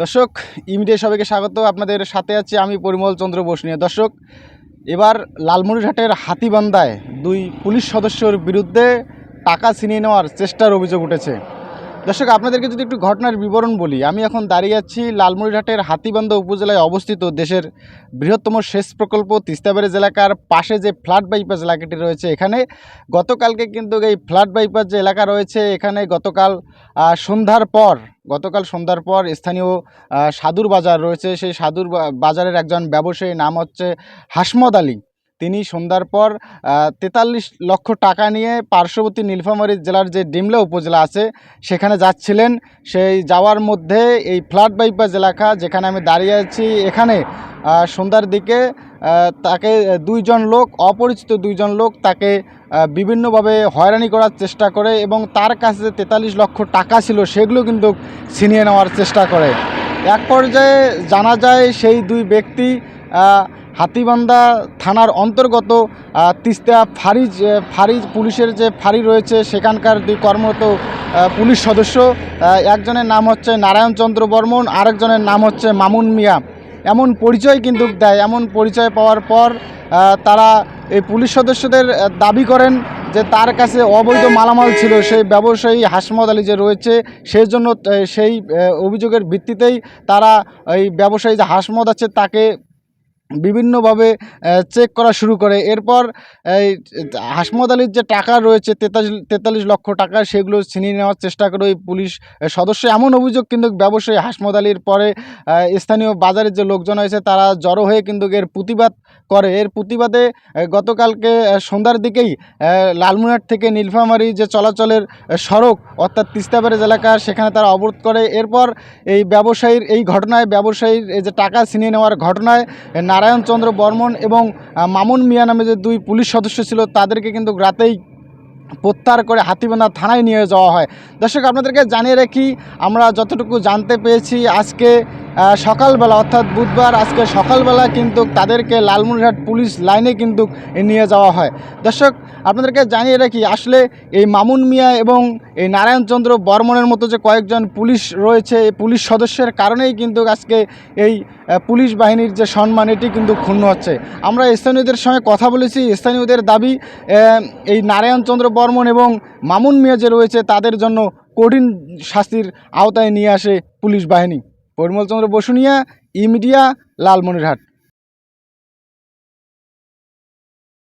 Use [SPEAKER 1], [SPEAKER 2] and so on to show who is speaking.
[SPEAKER 1] দর্শক, ইমিডিয়া সবাইকে স্বাগত। আপনাদের সাথে আছি আমি পরিমল চন্দ্র বসুনিয়া। দর্শক, এবার লালমনিরহাটের হাতীবান্ধায় দুই পুলিশ সদস্যর বিরুদ্ধে টাকা ছিনিয়ে নেওয়ার চেষ্টার অভিযোগ উঠেছে। দর্শক, আপনাদেরকে যদি একটু ঘটনার বিবরণ বলি, আমি এখন দাঁড়িয়ে আছি লালমনিরহাটের হাতীবান্ধা উপজেলায় অবস্থিত দেশের বৃহত্তম সেচ প্রকল্প তিস্তা ব্যারেজ এলাকার পাশে যে ফ্লাড বাইপাস এলাকাটি রয়েছে, এখানে গতকালকে কিন্তু এই ফ্লাড বাইপাস যে এলাকা রয়েছে, এখানে গতকাল সন্ধ্যার পর স্থানীয় সাধুর বাজার রয়েছে, সেই সাধুর বাজারের একজন ব্যবসায়ী, নাম হচ্ছে হাসমদ আলী। তিনি সন্ধ্যার পর 43 লক্ষ টাকা নিয়ে পার্শ্ববর্তী নীলফামারী জেলার যে ডিমলা উপজেলা আছে সেখানে যাচ্ছিলেন। সেই যাওয়ার মধ্যে এই ফ্লাড বাইপাস এলাকা যেখানে আমি দাঁড়িয়ে আছি, এখানে সন্ধ্যার দিকে তাকে অপরিচিত দুইজন লোক তাকে বিভিন্নভাবে হয়রানি করার চেষ্টা করে এবং তার কাছে যে 43 লক্ষ টাকা ছিল সেগুলো কিন্তু ছিনিয়ে নেওয়ার চেষ্টা করে। এক পর্যায়ে জানা যায় সেই দুই ব্যক্তি হাতীবান্ধা থানার অন্তর্গত তিস্তা ফাঁড়ি পুলিশের যে ফাঁড়ি রয়েছে সেখানকার দুই কর্মরত পুলিশ সদস্য, একজনের নাম হচ্ছে নারায়ণচন্দ্র বর্মন, আরেকজনের নাম হচ্ছে মামুন মিয়া। এমন পরিচয় কিন্তু দেয়। এমন পরিচয় পাওয়ার পর তারা এই পুলিশ সদস্যদের দাবি করেন যে তার কাছে অবৈধ মালামাল ছিল সেই ব্যবসায়ী হাসমদ আলী যে রয়েছে, সেই জন্য সেই অভিযোগের ভিত্তিতেই তারা এই ব্যবসায়ী যে হাসমদ আছে তাকে বিভিন্নভাবে চেক করা শুরু করে। এরপর এই হাসমদ আলীর যে টাকা রয়েছে 43 লক্ষ টাকা, সেগুলো ছিনিয়ে নেওয়ার চেষ্টা করে ওই পুলিশ সদস্য। এমন অভিযোগ কিন্তু ব্যবসায়ী হাসমদ আলীর পরে স্থানীয় বাজারের যে লোকজন হয়েছে তারা জড়ো হয়ে কিন্তু এর প্রতিবাদ করে। এর প্রতিবাদে গতকালকে সন্ধ্যার দিকেই লালমনিরহাট থেকে নীলফামারী যে চলাচলের সড়ক অর্থাৎ তিস্তা ব্যারেজ এলাকা, সেখানে তারা অবরোধ করে। এরপর এই ব্যবসায়ীর যে টাকা ছিনিয়ে নেওয়ার ঘটনায় নারায়ণচন্দ্র বর্মন এবং মামুন মিয়া নামে যে দুই পুলিশ সদস্য ছিল তাদেরকে কিন্তু রাতেই প্রত্যাহার করে হাতীবান্ধা থানায় নিয়ে যাওয়া হয়। দর্শক, আপনাদেরকে জানিয়ে রাখি, আমরা যতটুকু জানতে পেরেছি আজকে সকালবেলা অর্থাৎ বুধবার আজকে সকালবেলা কিন্তু তাদেরকে লালমনিরহাট পুলিশ লাইনে কিন্তু নিয়ে যাওয়া হয়। দর্শক, আপনাদেরকে জানিয়ে রাখি, আসলে এই মামুন মিয়া এবং এই নারায়ণচন্দ্র বর্মনের মতো যে কয়েকজন পুলিশ রয়েছে, এই পুলিশ সদস্যের কারণেই কিন্তু আজকে এই পুলিশ বাহিনীর যে সম্মান এটি কিন্তু ক্ষুণ্ণ হচ্ছে। আমরা স্থানীয়দের সঙ্গে কথা বলেছি। স্থানীয়দের দাবি এই নারায়ণচন্দ্র বর্মন এবং মামুন মিয়া যে রয়েছে তাদের জন্য কঠিন শাস্তির আওতায় নিয়ে আসে পুলিশ বাহিনী। পরিমল চন্দ্র বসুনিয়া, ইমিডিয়া, লালমনিরহাট।